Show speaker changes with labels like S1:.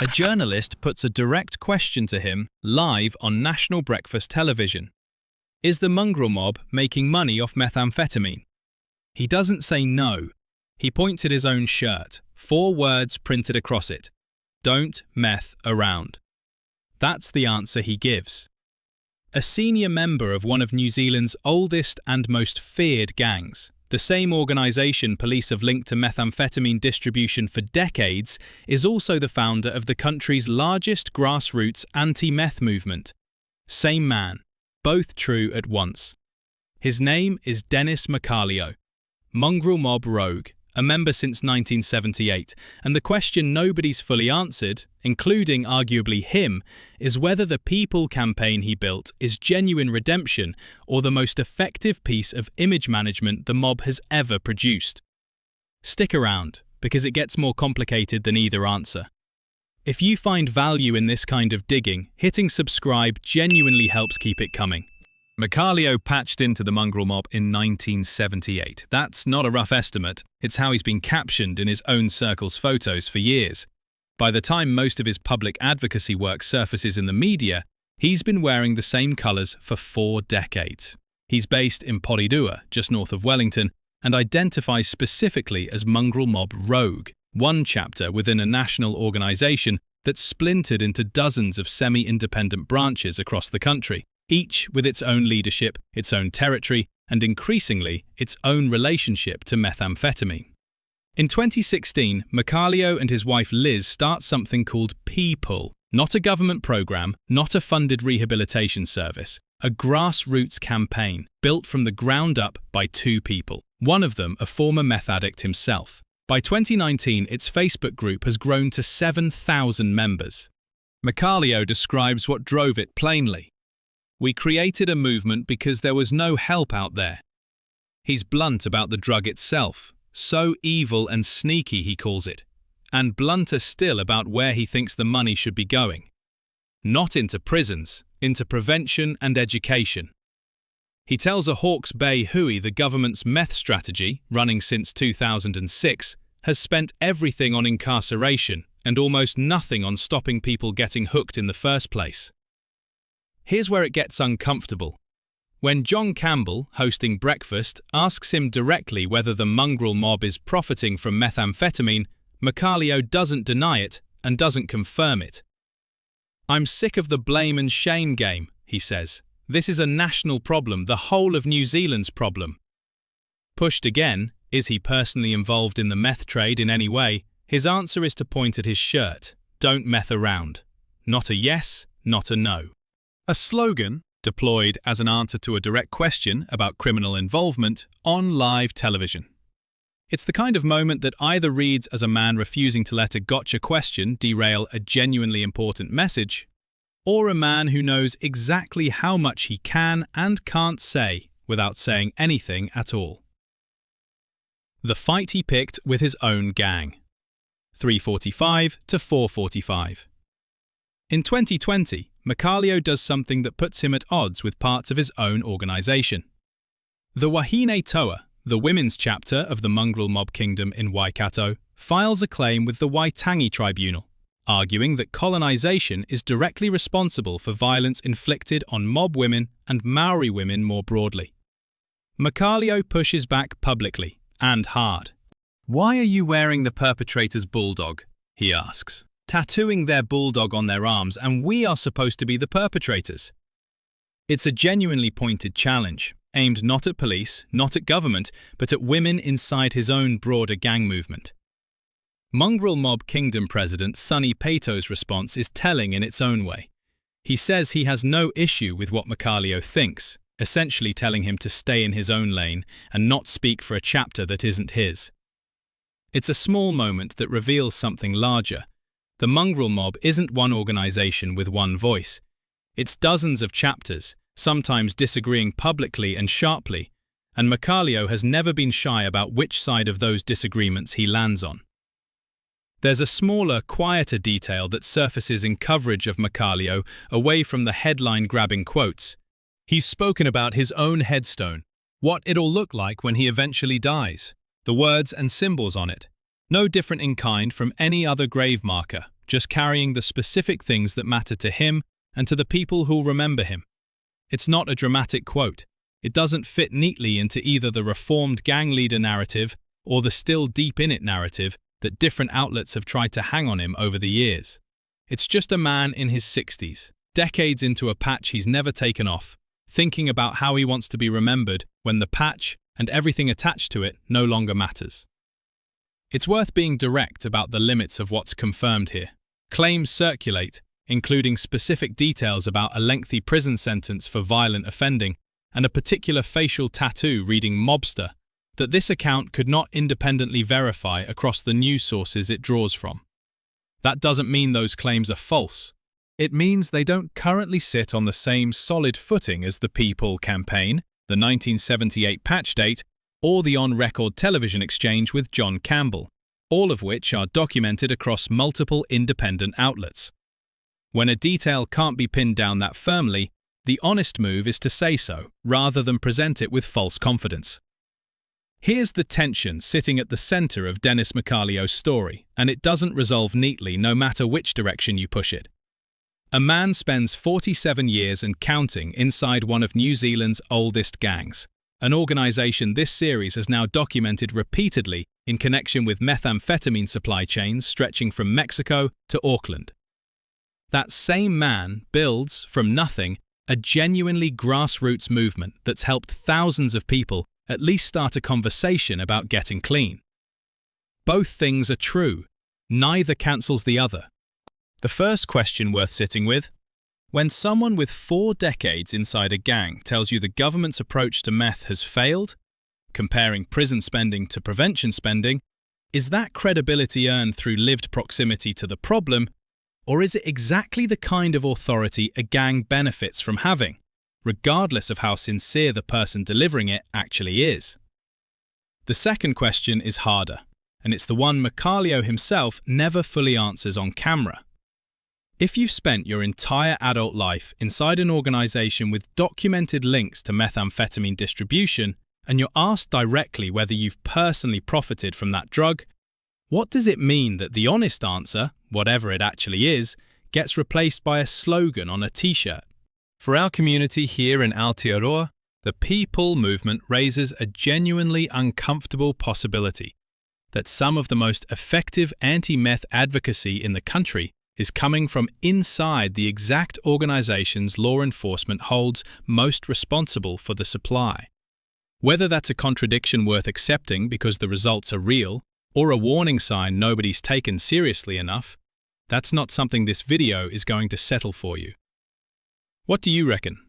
S1: A journalist puts a direct question to him live on national breakfast television. Is the Mongrel mob making money off methamphetamine? He doesn't say no. He points at his own shirt, 4 words printed across it. Don't meth around. That's the answer he gives. A senior member of one of New Zealand's oldest and most feared gangs, the same organisation police have linked to methamphetamine distribution for decades, is also the founder of the country's largest grassroots anti-meth movement. Same man, both true at once. His name is Dennis Makalio, Mongrel mob rogue, a member since 1978, and the question nobody's fully answered, including arguably him, is whether the People campaign he built is genuine redemption or the most effective piece of image management the mob has ever produced. Stick around, because it gets more complicated than either answer. If you find value in this kind of digging, hitting subscribe genuinely helps keep it coming.
S2: Makalio patched into the Mongrel mob in 1978. That's not a rough estimate, it's how he's been captioned in his own circle's photos for years. By the time most of his public advocacy work surfaces in the media, he's been wearing the same colours for 4 decades. He's based in Porirua, just north of Wellington, and identifies specifically as Mongrel mob rogue, one chapter within a national organisation that's splintered into dozens of semi-independent branches across the country, each with its own leadership, its own territory, and increasingly, its own relationship to methamphetamine. In 2016, Makalio and his wife Liz start something called People, not a government program, not a funded rehabilitation service, a grassroots campaign built from the ground up by 2 people, one of them a former meth addict himself. By 2019, its Facebook group has grown to 7,000 members.
S1: Makalio describes what drove it plainly. We created a movement because there was no help out there. He's blunt about the drug itself, so evil and sneaky he calls it, and blunter still about where he thinks the money should be going. Not into prisons, into prevention and education. He tells a Hawke's Bay hui the government's meth strategy, running since 2006, has spent everything on incarceration and almost nothing on stopping people getting hooked in the first place. Here's where it gets uncomfortable. When John Campbell, hosting Breakfast, asks him directly whether the Mongrel mob is profiting from methamphetamine, Makalio doesn't deny it and doesn't confirm it. "I'm sick of the blame and shame game," he says. "This is a national problem, the whole of New Zealand's problem." Pushed again, is he personally involved in the meth trade in any way? His answer is to point at his shirt. Don't meth around. Not a yes, not a no. A slogan deployed as an answer to a direct question about criminal involvement on live television. It's the kind of moment that either reads as a man refusing to let a gotcha question derail a genuinely important message, or a man who knows exactly how much he can and can't say without saying anything at all. The fight he picked with his own gang. 3:45 to 4:45. In 2020, Makalio does something that puts him at odds with parts of his own organisation. The Wahine Toa, the women's chapter of the Mongrel mob kingdom in Waikato, files a claim with the Waitangi Tribunal, arguing that colonisation is directly responsible for violence inflicted on mob women and Maori women more broadly. Makalio pushes back publicly, and hard. "Why are you wearing the perpetrator's bulldog?" he asks. "Tattooing their bulldog on their arms, and we are supposed to be the perpetrators." It's a genuinely pointed challenge, aimed not at police, not at government, but at women inside his own broader gang movement. Mongrel mob kingdom president Sonny Peto's response is telling in its own way. He says he has no issue with what Makalio thinks, essentially telling him to stay in his own lane and not speak for a chapter that isn't his. It's a small moment that reveals something larger. The Mongrel mob isn't one organisation with one voice. It's dozens of chapters, sometimes disagreeing publicly and sharply, and Makalio has never been shy about which side of those disagreements he lands on. There's a smaller, quieter detail that surfaces in coverage of Makalio away from the headline-grabbing quotes. He's spoken about his own headstone, what it'll look like when he eventually dies, the words and symbols on it. No different in kind from any other grave marker,
S2: just carrying the specific things that matter to him and to the people who'll remember him. It's not a dramatic quote. It doesn't fit neatly into either the reformed gang leader narrative or the still deep in it narrative that different outlets have tried to hang on him over the years. It's just a man in his 60s, decades into a patch he's never taken off, thinking about how he wants to be remembered when the patch and everything attached to it no longer matters. It's worth being direct about the limits of what's confirmed here. Claims circulate, including specific details about a lengthy prison sentence for violent offending and a particular facial tattoo reading mobster, that this account could not independently verify across the news sources it draws from. That doesn't mean those claims are false. It means they don't currently sit on the same solid footing as the People campaign, the 1978 patch date, or the on-record television exchange with John Campbell, all of which are documented across multiple independent outlets. When a detail can't be pinned down that firmly, the honest move is to say so, rather than present it with false confidence. Here's the tension sitting at the center of Dennis Makalio's story, and it doesn't resolve neatly no matter which direction you push it. A man spends 47 years and counting inside one of New Zealand's oldest gangs, an organization this series has now documented repeatedly in connection with methamphetamine supply chains stretching from Mexico to Auckland. That same man builds, from nothing, a genuinely grassroots movement that's helped thousands of people at least start a conversation about getting clean. Both things are true. Neither cancels the other. The first question worth sitting with: when someone with 4 decades inside a gang tells you the government's approach to meth has failed, comparing prison spending to prevention spending, is that credibility earned through lived proximity to the problem, or is it exactly the kind of authority a gang benefits from having, regardless of how sincere the person delivering it actually is? The second question is harder, and it's the one Makalio himself never fully answers on camera. If you've spent your entire adult life inside an organization with documented links to methamphetamine distribution, and you're asked directly whether you've personally profited from that drug, what does it mean that the honest answer, whatever it actually is, gets replaced by a slogan on a t-shirt? For our community here in Aotearoa, the People movement raises a genuinely uncomfortable possibility that some of the most effective anti-meth advocacy in the country is coming from inside the exact organizations law enforcement holds most responsible for the supply. Whether that's a contradiction worth accepting because the results are real, or a warning sign nobody's taken seriously enough, that's not something this video is going to settle for you. What do you reckon?